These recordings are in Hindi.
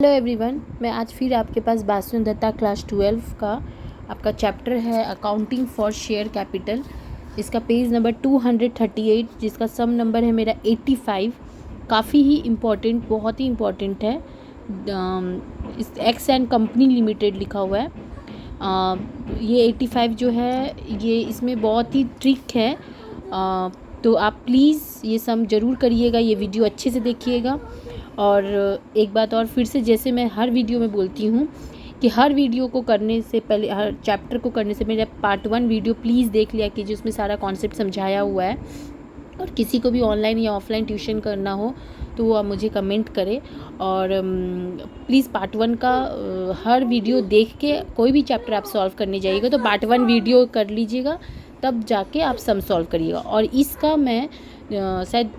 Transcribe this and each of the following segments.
हेलो एवरीवन, मैं आज फिर आपके पास बासु दत्ता क्लास 12 का आपका चैप्टर है अकाउंटिंग फॉर शेयर कैपिटल। इसका पेज नंबर 238 जिसका सम नंबर है मेरा 85। काफ़ी ही इम्पोर्टेंट, बहुत ही इम्पोर्टेंट है। इस एक्स एंड कंपनी लिमिटेड लिखा हुआ है। ये 85 जो है ये इसमें बहुत ही ट्रिक है। तो आप प्लीज़ ये सम ज़रूर करिएगा, ये वीडियो अच्छे से देखिएगा। और एक बात और फिर से, जैसे मैं हर वीडियो में बोलती हूँ कि हर वीडियो को करने से पहले, हर चैप्टर को करने से पहले पार्ट 1 वीडियो प्लीज़ देख लिया कीजिए, उसमें सारा कॉन्सेप्ट समझाया हुआ है। और किसी को भी ऑनलाइन या ऑफलाइन ट्यूशन करना हो तो वो आप मुझे कमेंट करें। और प्लीज़ पार्ट 1 का हर वीडियो देख के कोई भी चैप्टर आप सॉल्व करने जाइएगा तो पार्ट 1 वीडियो कर लीजिएगा, तब जाके आप सम सॉल्व करिएगा। और इसका मैं शायद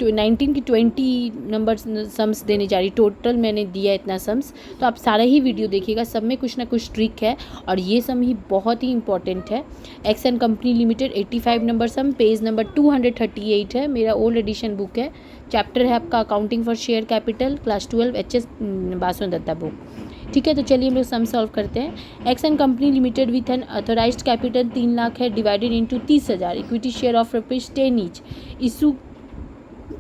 19 की 20 नंबर सम्स देने जा रही, टोटल मैंने दिया इतना सम्स। तो आप सारा ही वीडियो देखिएगा, सब में कुछ ना कुछ ट्रिक है और ये सम ही बहुत ही इंपॉर्टेंट है। X and company limited 85 number sum, page number 238 है, मेरा ओल्ड एडिशन बुक है। चैप्टर है आपका accounting for share capital, class 12 HS Basu Dutta book. ठीक है, तो चलिए हम लोग सम सॉल्व करते हैं। X and company limited with an authorised capital 3 lakh है, divided into 30,000, equity share of ₹10 each. Issue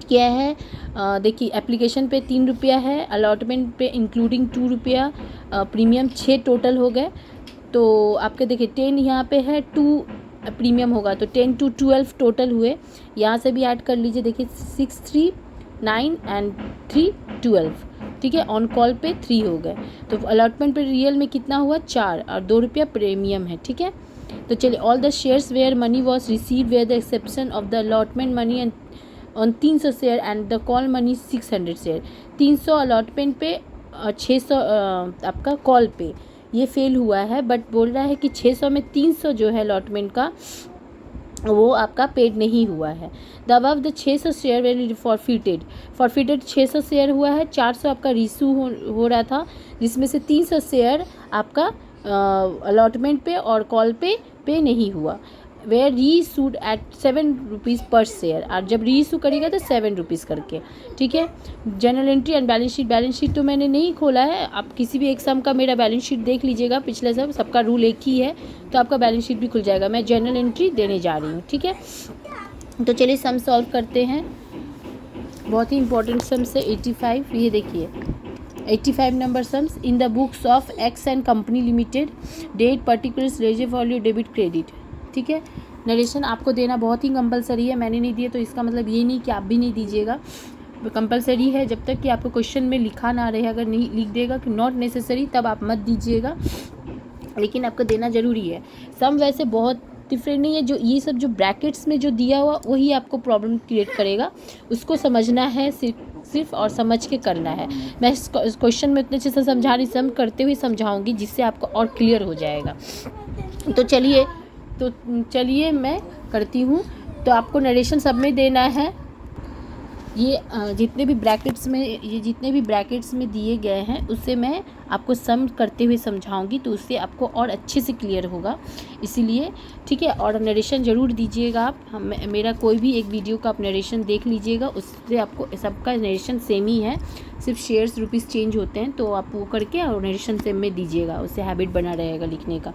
क्या है, देखिए एप्लीकेशन पे 3 रुपया है, अलॉटमेंट पे इंक्लूडिंग 2 रुपया, प्रीमियम 6 टोटल हो गए। तो आपके देखिए 10 यहाँ पे है, 2 प्रीमियम होगा तो 10 to 12 टोटल हुए। यहाँ से भी ऐड कर लीजिए, देखिए 6, 3, 9 एंड 3, 12। ठीक है, ऑन कॉल पे 3 हो गए। तो अलॉटमेंट पे रियल में कितना हुआ, 4, और 2 रुपया प्रीमियम है। ठीक है, तो चलिए all the shares were money was receive were the exception of the allotment money and on 300 share and the call money 600 share. 300 allotment पे, 600 आपका कॉल पे ये फेल हुआ है, बट बोल रहा है कि 600 में 300 जो है अलॉटमेंट का वो आपका पेड नहीं हुआ है। The above the 600 share very forfeited 600 share हुआ है, 400 आपका रिसू हो रहा था, जिसमें से 300 शेयर आपका अलॉटमेंट पे और कॉल पे नहीं हुआ। वेयर री इशूड एट 7 रुपीज़ पर शेयर, और जब री इशू करेगा तो 7 रुपीज़ करके। ठीक है, general entry and balance sheet तो मैंने नहीं खोला है, आप किसी भी एक सम का मेरा बैलेंस शीट देख लीजिएगा, पिछले सबका रूल एक ही है, तो आपका बैलेंस शीट भी खुल जाएगा। मैं जनरल एंट्री देने जा रही हूँ। ठीक है, तो चलिए सम सॉल्व करते हैं। बहुत ही इंपॉर्टेंट सम्स है 85। ये देखिए 85 number sums in the books of X and company limited, date particulars रेजे वॉल्यू डेबिट क्रेडिट। ठीक है, नरेशन आपको देना बहुत ही कंपलसरी है, मैंने नहीं दिया तो इसका मतलब ये नहीं कि आप भी नहीं दीजिएगा, कंपलसरी है जब तक कि आपको क्वेश्चन में लिखा ना रहे। अगर नहीं लिख देगा कि नॉट नेसेसरी, तब आप मत दीजिएगा, लेकिन आपको देना ज़रूरी है। सम वैसे बहुत डिफरेंट नहीं है, जो ये सब जो ब्रैकेट्स में जो दिया हुआ वही आपको प्रॉब्लम क्रिएट करेगा, उसको समझना है सिर्फ और समझ के करना है। मैं इस क्वेश्चन में इतने अच्छे से समझा रही, सम करते हुए समझाऊंगी जिससे आपको और क्लियर हो जाएगा। तो चलिए मैं करती हूँ। तो आपको नरेशन सब में देना है। ये जितने भी ब्रैकेट्स में दिए गए हैं उससे मैं आपको सम करते हुए समझाऊंगी, तो उससे आपको और अच्छे से क्लियर होगा, इसीलिए। ठीक है, और नरेशन ज़रूर दीजिएगा आप। मेरा कोई भी एक वीडियो का आप नरेशन देख लीजिएगा, उससे आपको सबका नरेशन सेम ही है, सिर्फ शेयर्स रुपीज़ चेंज होते हैं, तो आप वो करके और नरेशन सेम में दीजिएगा, उससे हैबिट बना रहेगा लिखने का।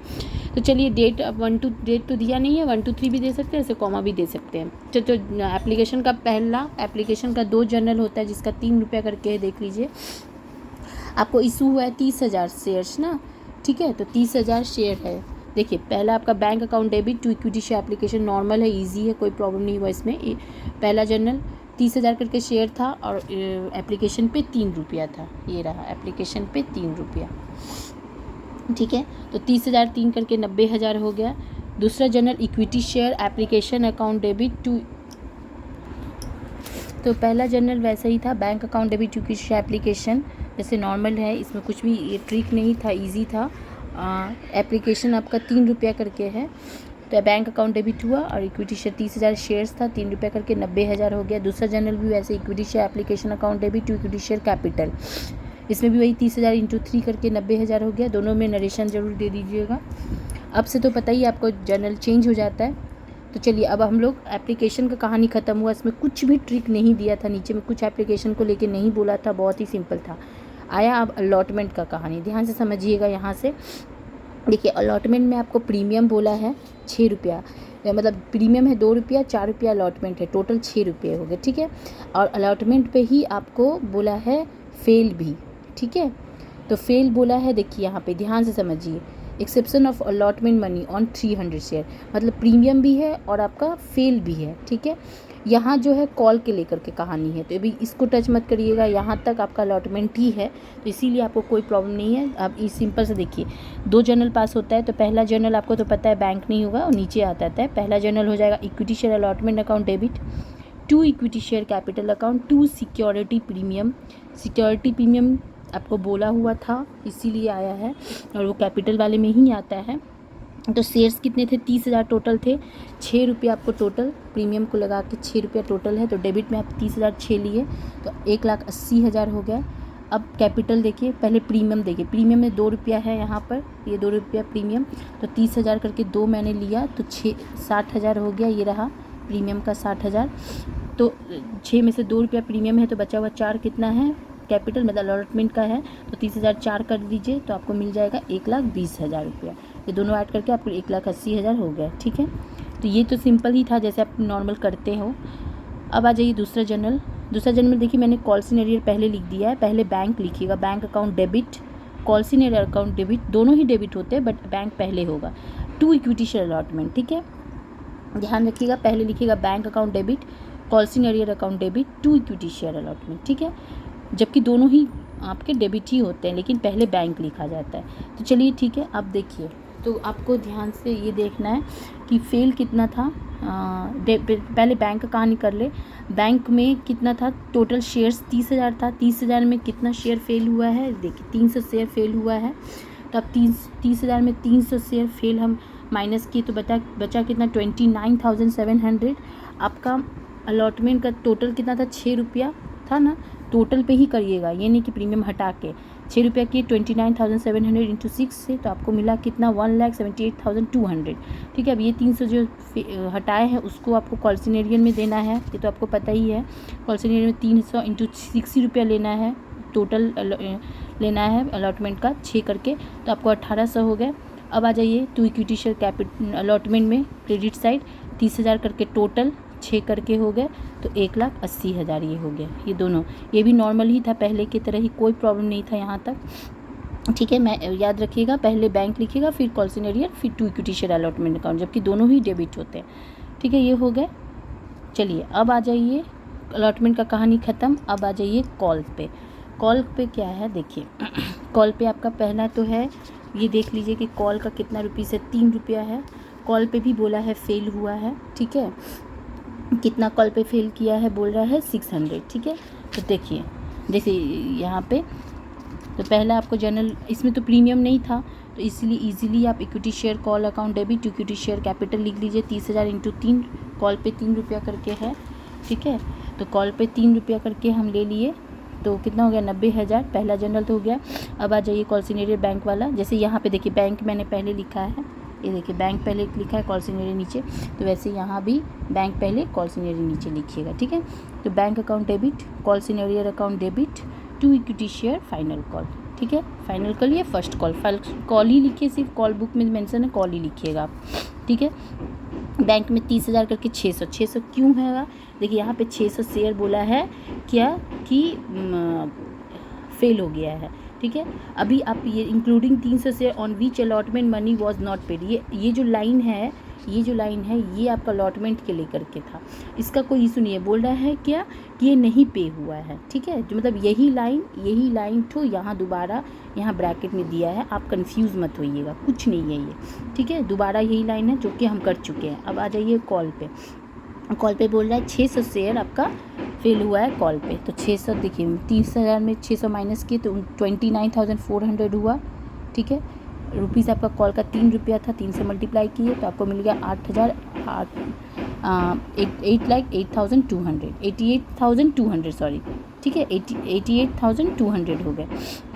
तो चलिए डेट 1 to डेट तो दिया नहीं है, 1 to 3 भी दे सकते हैं, ऐसे कॉमा भी दे सकते हैं। तो एप्लीकेशन का पहला एप्लीकेशन का 2 जर्नल होता है जिसका 3 रुपया करके है, देख लीजिए। आपको इशू हुआ है 30,000 शेयर्स ना। ठीक है, तो 30,000 शेयर है। देखिए पहला आपका bank account debit to equity share application, normal है, इजी है, कोई प्रॉब्लम नहीं हुआ इसमें। पहला जर्नल 30,000 करके शेयर था और एप्लीकेशन पे 3 रुपया था, ये रहा एप्लीकेशन पे 3 रुपया। ठीक है, तो 30,000 3 करके 90,000 हो गया। दूसरा journal equity share application account debit to, तो पहला जर्नल वैसा ही था, bank account debit to equity share application, जैसे नॉर्मल है, इसमें कुछ भी ये ट्रिक नहीं था, इजी था। एप्लीकेशन आपका 3 रुपया करके है, तो बैंक अकाउंट डेबिट हुआ और इक्विटी शेयर 30,000 शेयर्स था, 3 रुपया करके 90,000 हो गया। दूसरा जर्नल भी वैसे equity share application account debit to equity share capital, इसमें भी वही 30,000 इंटू 3 करके 90,000 हो गया। दोनों में नरेशन ज़रूर दे दीजिएगा। अब से तो पता ही आपको जर्नल चेंज हो जाता है। तो चलिए अब हम लोग एप्लीकेशन का कहानी ख़त्म हुआ, इसमें कुछ भी ट्रिक नहीं दिया था, नीचे में कुछ एप्लीकेशन को लेके नहीं बोला था, बहुत ही सिंपल था। आया अब अलॉटमेंट का कहानी, ध्यान से समझिएगा। यहाँ से देखिए, अलॉटमेंट में आपको प्रीमियम बोला है 6 रुपया, मतलब प्रीमियम है 2 रुपया, 4 रुपया अलॉटमेंट है, टोटल 6 रुपये हो गए, ठीक है। और अलॉटमेंट पे ही आपको बोला है फेल भी, ठीक है। तो फेल बोला है, देखिए यहाँ पे ध्यान से समझिए, exception of allotment money on 300 share, मतलब प्रीमियम भी है और आपका फेल भी है, ठीक है। यहाँ जो है कॉल के लेकर के कहानी है, तो अभी इसको टच मत करिएगा, यहाँ तक आपका अलॉटमेंट ही है, तो इसीलिए आपको कोई प्रॉब्लम नहीं है। आप इस सिंपल से देखिए, 2 जर्नल पास होता है, तो पहला जर्नल आपको तो पता है बैंक नहीं होगा और नीचे आता है, पहला जर्नल हो जाएगा equity share allotment account debit, 2 equity share capital account, 2 security premium, security premium आपको बोला हुआ था इसीलिए आया है और वो कैपिटल वाले में ही आता है। तो शेयर्स कितने थे, 30,000 टोटल थे, 6 रुपये आपको टोटल प्रीमियम को लगा के 6 रुपया टोटल है, तो डेबिट में आप 30,000 6 लिए तो 1,80,000 हो गया। अब कैपिटल देखिए, पहले प्रीमियम देखिए, प्रीमियम में 2 रुपया है यहाँ पर, ये 2 रुपया प्रीमियम, तो 30,000 करके 2 मैंने लिया तो 60,000 हो गया, ये रहा प्रीमियम का 60,000। तो 6 में से 2 रुपया प्रीमियम है, तो बचा हुआ 4 कितना है कैपिटल, मतलब अलॉटमेंट का है, तो 30,000 4 कर दीजिए तो आपको मिल जाएगा 1,20,000 रुपया। ये दोनों ऐड करके आपको 1,80,000 हो गया, ठीक है। तो ये तो सिंपल ही था जैसे आप नॉर्मल करते हो। अब आ जाइए दूसरा जर्नल। दूसरा जर्नल देखिए, मैंने कॉल सिनेरियर पहले लिख दिया है, पहले बैंक लिखिएगा, bank account debit, calls in arrear account debit, दोनों ही डेबिट होते हैं बट बैंक पहले होगा। 2 इक्विटी शेयर अलॉटमेंट, ठीक है, ध्यान रखिएगा, पहले लिखिएगा bank account debit, calls in arrear account debit, 2 equity share allotment, ठीक है। जबकि दोनों ही आपके डेबिट ही होते हैं लेकिन पहले बैंक लिखा जाता है। तो चलिए ठीक है, अब देखिए, तो आपको ध्यान से ये देखना है कि फेल कितना था। पहले बैंक का कहानी कर ले, बैंक में कितना था टोटल शेयर्स, 30,000 था, 30,000 में कितना शेयर फेल हुआ है, देखिए 300 शेयर फेल हुआ है। तो अब 30,000 में 300 शेयर फेल हम माइनस किए तो बचा कितना 29,700। आपका अलॉटमेंट का टोटल कितना था, 6 रुपया था ना, टोटल पे ही करिएगा, ये नहीं कि प्रीमियम हटा के। 6 रुपया की 29,700 इंटू 6 से तो आपको मिला कितना 1,78,200, ठीक है। अब ये 300 जो हटाए हैं उसको आपको कॉल्सिनेरियन में देना है, ये तो आपको पता ही है। कॉल्सिनेरियन में 300 इंटू 60 रुपया लेना है, टोटल लेना है अलॉटमेंट का 6 करके, तो आपको 1,800 हो गया। अब आ जाइए 2 इक्विटी शेयर कैपिटल अलॉटमेंट में क्रेडिट साइड, 30,000 करके टोटल 6 करके हो गए तो 1,80,000 ये हो गया। ये दोनों, ये भी नॉर्मल ही था पहले की तरह ही, कोई प्रॉब्लम नहीं था यहाँ तक, ठीक है। मैं याद रखिएगा, पहले बैंक लिखिएगा, फिर कॉल्सिनेरियर, फिर 2 इक्विटी शेयर अलॉटमेंट अकाउंट, जबकि दोनों ही डेबिट होते हैं, ठीक है। ये हो गए। चलिए अब आ जाइए, अलॉटमेंट का कहानी ख़त्म। अब आ जाइए कॉल पे। कॉल पे क्या है देखिए, कॉल पे आपका पहला तो है, ये देख लीजिए कि कॉल का कितना रुपीस है, 3 रुपया है। कॉल पे भी बोला है फेल हुआ है, ठीक है। कितना कॉल पे फेल किया है बोल रहा है 600, ठीक है। तो देखिए जैसे यहाँ पे, तो पहला आपको जर्नल, इसमें तो प्रीमियम नहीं था तो इसलिए इजीली आप equity share call account debit, equity share capital लिख लीजिए, 30,000 इंटू 3, कॉल पे 3 रुपया करके है, ठीक है। तो कॉल पे 3 रुपया करके हम ले लिए तो कितना हो गया 90,000, पहला जर्नल तो हो गया। अब आ जाइए कॉल्सिनेरियर बैंक वाला, जैसे यहाँ पे देखिए बैंक मैंने पहले लिखा है, ये देखिए बैंक पहले लिखा है, कॉल्सिनेरियर नीचे, तो वैसे यहाँ भी बैंक पहले कॉल्सिनेरियर नीचे लिखिएगा, ठीक है। तो bank account debit, calls in arrear account debit, 2 equity share final call, ठीक है। फाइनल कॉल या फर्स्ट कॉल, कॉल ही लिखिए, सिर्फ कॉल बुक में मेंशन है कॉल ही लिखिएगा आप, ठीक है। बैंक में 30,000 करके 600 क्यों है, देखिए यहाँ पे 600 शेयर बोला है क्या कि फेल हो गया है, ठीक है। अभी आप ये including 300 share on which allotment money was not paid, ये जो लाइन है, ये आपका अलॉटमेंट के लेकर के था, इसका कोई इशू नहीं है। बोल रहा है क्या कि ये नहीं पे हुआ है, ठीक है। जो मतलब यही लाइन तो यहाँ दोबारा यहाँ ब्रैकेट में दिया है, आप कंफ्यूज मत होइएगा, कुछ नहीं है ये, ठीक है। दोबारा यही लाइन है जो कि हम कर चुके हैं। अब आ जाइए कॉल पे। कॉल पे बोल रहा है 600 शेयर आपका फेल हुआ है कॉल पे, तो 600 देखिए 30,000 में 600 माइनस किए तो 29,400 हुआ, ठीक है। रुपीज़ आपका कॉल का 3 रुपया था, 3 से मल्टीप्लाई किए तो आपको मिल गया 88,200 सॉरी, ठीक है, 88,200 हो गए,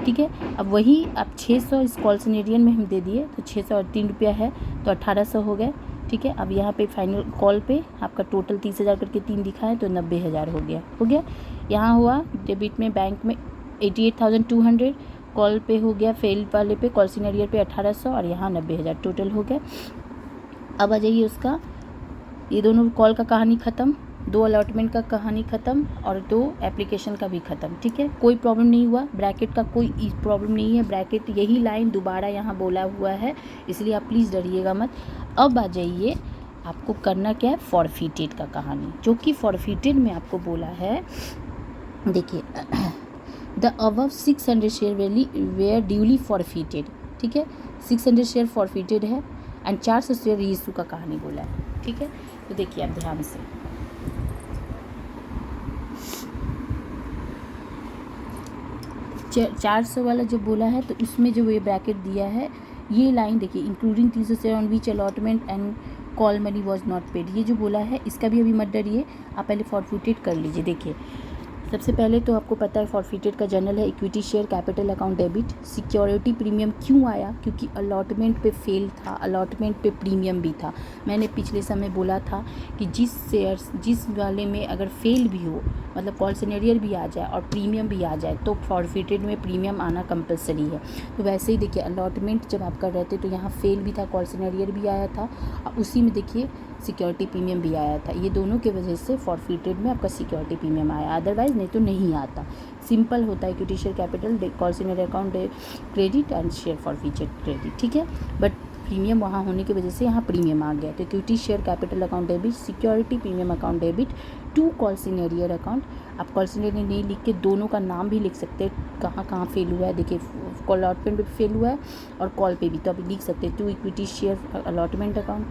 ठीक है। अब वही आप 600 इस कॉल्सिनेरियन में हम दे दिए तो 600 और 3 रुपया है तो 1,800 हो गए, ठीक है। अब यहाँ पे फाइनल कॉल पे आपका टोटल 30,000 करके 3 दिखा है तो 90,000 हो गया। यहाँ हुआ डेबिट में बैंक में 88,200, कॉल पे हो गया, फेल वाले पे, कॉल सिनेरियर पे 1800 और यहाँ 90,000 टोटल हो गया। अब आ जाइए उसका, ये दोनों कॉल का कहानी ख़त्म, 2 अलॉटमेंट का कहानी ख़त्म और 2 एप्लीकेशन का भी ख़त्म। ठीक है, कोई प्रॉब्लम नहीं हुआ, ब्रैकेट का कोई प्रॉब्लम नहीं है, ब्रैकेट यही लाइन दोबारा यहाँ बोला हुआ है, इसलिए आप प्लीज़ डरिएगा मत। अब आ जाइए, आपको करना क्या है, फॉरफिटेड का कहानी, जो कि फॉरफिटेड में आपको बोला है, देखिए the above 600 share were duly forfeited. ठीक है, 600 शेयर फॉरफिटेड है एंड 400 शेयर रीइशू का कहानी बोला है। ठीक है, तो देखिए आप ध्यान से, च 400 वाला जो बोला है तो उसमें जो ये ब्रैकेट दिया है, ये लाइन देखिए, including 300 share on which allotment and call money was not paid, ये जो बोला है इसका भी अभी मत डरिए, आप पहले फॉरफिटेड कर लीजिए। देखिए सबसे पहले तो आपको पता है फॉरफिटेड का जनरल है equity share capital account debit. Security premium क्यों आया, क्योंकि अलॉटमेंट पे फेल था, अलॉटमेंट पे प्रीमियम भी था। मैंने पिछले समय बोला था कि जिस वाले में अगर फेल भी हो, मतलब कॉल सिनेरियर भी आ जाए और प्रीमियम भी आ जाए, तो फॉरफिटेड में प्रीमियम आना कंपलसरी है। तो वैसे ही देखिए अलॉटमेंट जब आप कर रहे थे तो यहाँ फेल भी था, कॉल सिनेरियर भी आया था और उसी में देखिए सिक्योरिटी प्रीमियम भी आया था। ये दोनों की वजह से फॉरफिटेड में आपका सिक्योरिटी प्रीमियम आया, अदरवाइज नहीं तो नहीं आता। सिंपल होता है equity share capital calls in arrear account credit and share forfeited credit. ठीक है, बट प्रीमियम वहाँ होने की वजह से यहाँ प्रीमियम आ गया। तो equity share capital account debit, security premium account debit to calls in arrear account. आप कॉल सिनेरियर नहीं लिख के दोनों का नाम भी लिख सकते हैं, कहाँ कहाँ फेल हुआ है। देखिए कॉल अलॉटमेंट पे फेल हुआ है और कॉल पे भी, तो आप लिख सकते हैं to equity share allotment account,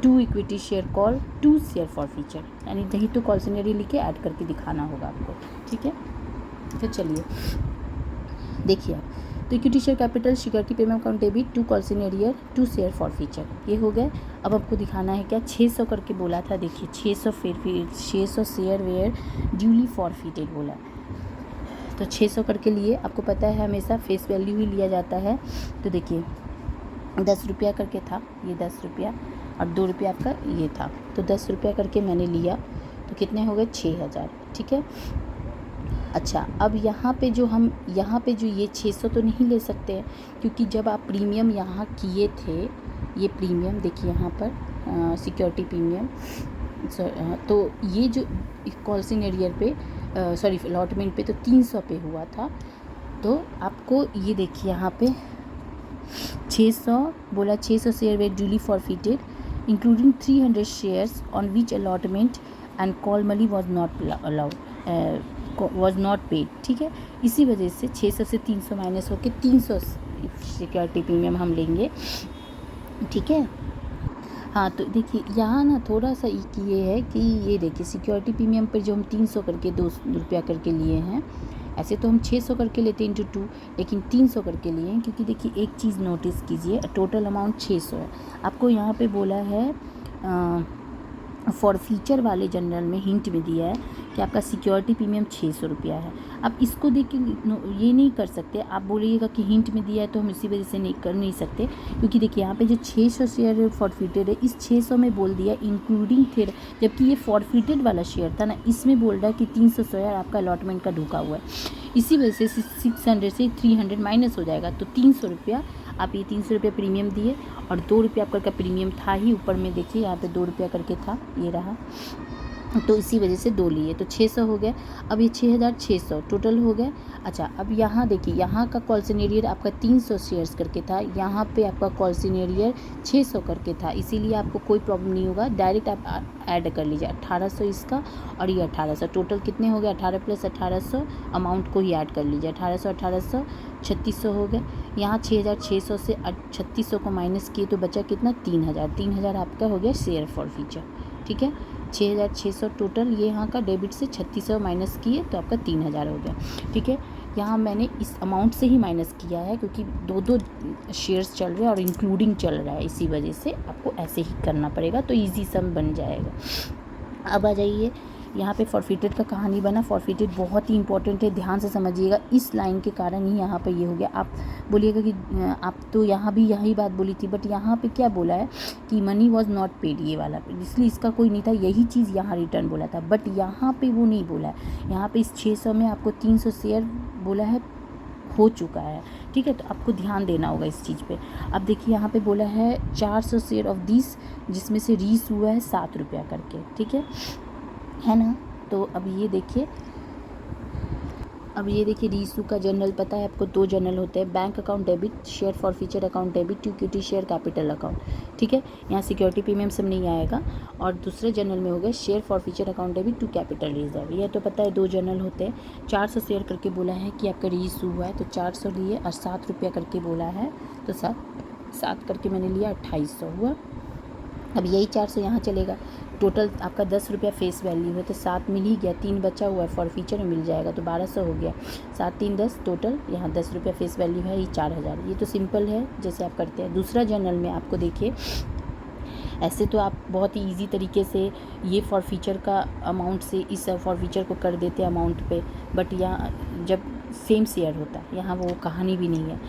to equity share call, to share forfeiture, यानी नहीं तो कॉल सिनेरियर लिख के ऐड करके दिखाना होगा आपको। ठीक है, तो चलिए देखिए आप, तो equity share capital, security payment account debit, to calls in arrear, to share forfeiture, ये हो गए। अब आपको दिखाना है क्या, 600 करके बोला था, देखिए 600 शेयर वेयर ड्यूली फॉरफिटेड बोला, तो 600 करके लिए। आपको पता है हमेशा फेस वैल्यू ही लिया जाता है। तो देखिए 10 रुपया करके था, ये 10 रुपया और 2 रुपया आपका ये था, तो 10 रुपया करके मैंने लिया, तो कितने हो गए 6,000। ठीक है, अच्छा अब यहाँ पे जो ये 600 तो नहीं ले सकते हैं, क्योंकि जब आप प्रीमियम यहाँ किए थे, ये प्रीमियम देखिए यहाँ पर सिक्योरिटी प्रीमियम, तो ये जो कॉल सिनेरियर पे सॉरी अलॉटमेंट पे तो 300 पे हुआ था। तो आपको ये देखिए यहाँ पे 600 बोला, 600 share way duly forfeited including 300 shares on which allotment and call money was not paid. ठीक है, इसी वजह से 600 से 300 माइनस होकर 300 सिक्योरिटी प्रीमियम हम लेंगे। ठीक है, हाँ तो देखिए यहाँ ना थोड़ा सा ये है कि ये देखिए सिक्योरिटी प्रीमियम पर जो हम 300 करके 2 रुपया करके लिए हैं, ऐसे तो हम 600 करके लेते हैं इंटू 2, लेकिन 300 करके लिए हैं, क्योंकि देखिए एक चीज़ नोटिस कीजिए, टोटल अमाउंट 600 है। आपको यहाँ पे बोला है फॉरफिचर वाले जनरल में हिंट में दिया है कि आपका सिक्योरिटी प्रीमियम 600 रुपया है। आप इसको देख के ये नहीं कर सकते, आप बोलिएगा कि हिंट में दिया है तो हम इसी वजह से नहीं कर नहीं सकते, क्योंकि देखिए यहाँ पे जो 600 शेयर फॉरफिटेड है, इस 600 में बोल दिया इंक्लूडिंग थे, जबकि ये फॉरफिटेड वाला शेयर था ना, इसमें बोल रहा है कि 300 शेयर आपका अलॉटमेंट का ढुका हुआ है। इसी वजह से 600 से 300 माइनस हो जाएगा, तो 300 रुपया आप ये 300 रुपया प्रीमियम दिए और 2 रुपया आपका प्रीमियम था ही ऊपर में, देखिए यहाँ पे 2 रुपया करके था, ये रहा, तो इसी वजह से 2 लिए, तो 600 हो गया। अब ये 6,600 टोटल हो गया। अच्छा अब यहाँ देखिए, यहाँ का कॉल सिनेरियर आपका 300 शेयर्स करके था, यहाँ पे आपका कॉल सिनेरियर 600 करके था, इसीलिए आपको कोई प्रॉब्लम नहीं होगा, डायरेक्ट आप ऐड कर लीजिए 1800 इसका और ये 1800, टोटल कितने हो गए 18 प्लस 1800, अमाउंट को ही ऐड कर लीजिए, 1800 3600 हो गए। यहाँ 6,600 से 3600 को माइनस किए तो बचा कितना 3,000 आपका हो गया शेयर फॉरफिचर। ठीक है, 6,600 टोटल, ये यहाँ का डेबिट से 3600 माइनस किए तो आपका 3,000 हो गया। ठीक है, यहाँ मैंने इस अमाउंट से ही माइनस किया है, क्योंकि दो शेयर्स चल रहे हैं और इंक्लूडिंग चल रहा है, इसी वजह से आपको ऐसे ही करना पड़ेगा, तो इजी सम बन जाएगा। अब आ जाइए यहाँ पे फॉरफिटेड का कहानी बना। फॉरफिटेड बहुत ही इंपॉर्टेंट है, ध्यान से समझिएगा, इस लाइन के कारण ही यहाँ पे ये हो गया। आप बोलिएगा कि आप तो यहाँ भी यही बात बोली थी, बट यहाँ पे क्या बोला है कि मनी वॉज नॉट पेड, ये वाला, इसलिए इसका कोई नहीं था, यही चीज़ यहाँ रिटर्न बोला था, बट यहाँ पे वो नहीं बोला है। यहाँ पे इस 600 में आपको 300 शेयर बोला है, हो चुका है, ठीक है। तो आपको ध्यान देना होगा इस चीज़ पे। अब देखिए यहाँ पे बोला है 400 शेयर ऑफ दिस, जिसमें से रीस हुआ है 7 रुपया करके, ठीक है ना। तो अब ये देखिए रीसू का जनरल पता है आपको, 2 जनरल होते हैं, bank account debit, share forfeiture account debit, to equity share capital account, ठीक है। यहाँ सिक्योरिटी प्रीमियम सब नहीं आएगा। और दूसरे जनरल में हो गया share forfeiture account debit to capital reserve, यह तो पता है 2 जनरल होते हैं। 400 शेयर करके बोला है कि आपका रीस हुआ है, तो 400 लिए, और 7 रुपया करके बोला है, तो 7 करके मैंने लिया, 2800 हुआ। अब यही 400 यहाँ चलेगा, टोटल आपका 10 रुपया फेस वैल्यू है, तो 7 मिल ही गया, 3 बचा हुआ है फॉर फ्यूचर में मिल जाएगा, तो 1200 हो गया। 7 3 10, टोटल यहाँ 10 रुपया फेस वैल्यू है, ये 4000। ये तो सिंपल है जैसे आप करते हैं। दूसरा जनरल में आपको देखिए, ऐसे तो आप बहुत ही ईजी तरीके से ये फॉर फ्यूचर का अमाउंट से इस फॉर फ्यूचर को कर देते हैं अमाउंट पे, बट यहाँ जब सेम शेयर होता है, यहाँ वो कहानी भी नहीं है।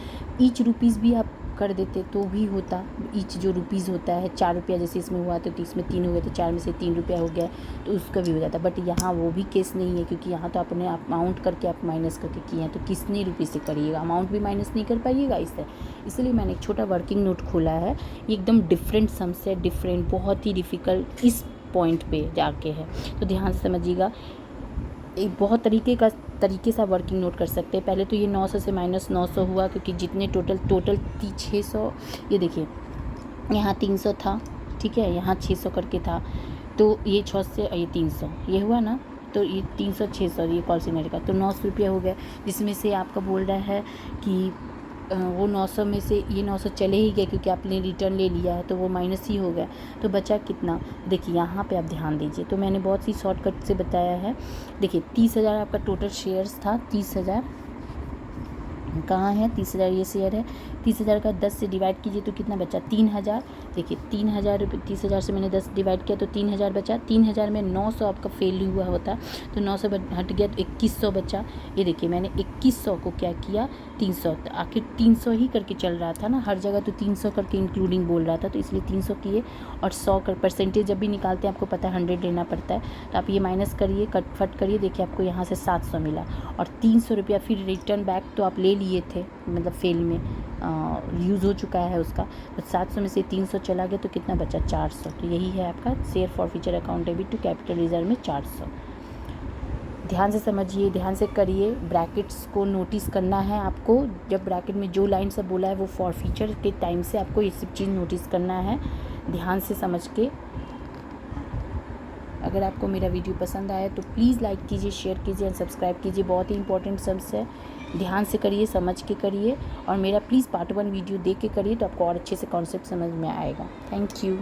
ईच रुपीज़ भी आप कर देते तो भी होता, ईच जो रुपीज़ होता है, 4 रुपया जैसे इसमें हुआ तो इसमें 3 हो गए, तो 4 में से 3 रुपया हो गया, तो उसका भी हो जाता। बट यहाँ वो भी केस नहीं है, क्योंकि यहाँ तो आपने अमाउंट करके आप माइनस करके किए हैं, तो कितने रुपये से करिएगा, अमाउंट भी माइनस नहीं कर पाइएगा इससे। इसलिए मैंने एक छोटा वर्किंग नोट खोला है, ये एकदम डिफरेंट सम्स है, डिफरेंट, बहुत ही डिफ़िकल्ट इस पॉइंट पे जाके है, तो ध्यान से समझिएगा। एक बहुत तरीके से वर्किंग नोट कर सकते हैं। पहले तो ये 900 से माइनस 900 हुआ, क्योंकि जितने टोटल 600, ये देखिए यहाँ 300 था, ठीक है, यहाँ 600 करके था, तो ये 6 से ये 300 ये हुआ ना, तो ये 300 600 ये कॉल सेंटर का, तो 900 रुपया हो गया, जिसमें से आपका बोल रहा है कि वो 900 में से ये 900 चले ही गए, क्योंकि आपने रिटर्न ले लिया है, तो वो माइनस ही हो गया, तो बचा कितना। देखिए यहाँ पे आप ध्यान दीजिए, तो मैंने बहुत ही शॉर्टकट से बताया है। देखिए 30,000 आपका टोटल शेयर्स था, 30,000 कहाँ है, 30,000 ये शेयर है, 30,000 का 10 से डिवाइड कीजिए तो कितना बचा, 3,000। देखिए 3,000 रुपये, 30,000 से मैंने 10 डिवाइड किया तो 3,000 बचा। 3,000 में 900 आपका फेल हुआ होता, तो 900 हट गया, तो 2100 बचा। ये देखिए मैंने 2100 को क्या किया, 300, तो आखिर 300 ही करके चल रहा था ना, हर जगह तो 300 करके इंक्लूडिंग बोल रहा था, तो इसलिए 300 किए। और 100 का परसेंटेज जब भी निकालते हैं आपको पता है 100 लेना पड़ता है, तो आप ये माइनस करिए, कट करिए, देखिए आपको यहाँ से 700 मिला। और 300 रुपया फिर रिटर्न बैक तो आप ले लिए थे, मतलब फेल में यूज़ हो चुका है उसका, तो 700 में से 300 चला गया, तो कितना बचा, 400। तो यही है आपका share forfeiture account debit to capital reserve में 400। ध्यान से समझिए, ध्यान से करिए, ब्रैकेट्स को नोटिस करना है आपको। जब ब्रैकेट में जो लाइन सब बोला है वो फॉर फ्यूचर के टाइम से आपको ये सब चीज़ नोटिस करना है, ध्यान से समझ के। अगर आपको मेरा वीडियो पसंद आया तो प्लीज़ लाइक कीजिए, शेयर कीजिए और सब्सक्राइब कीजिए। बहुत ही इंपॉर्टेंट सम्स है, ध्यान से करिए, समझ के करिए, और मेरा प्लीज़ पार्ट 1 वीडियो देख के करिए, तो आपको और अच्छे से कॉन्सेप्ट समझ में आएगा। Thank you.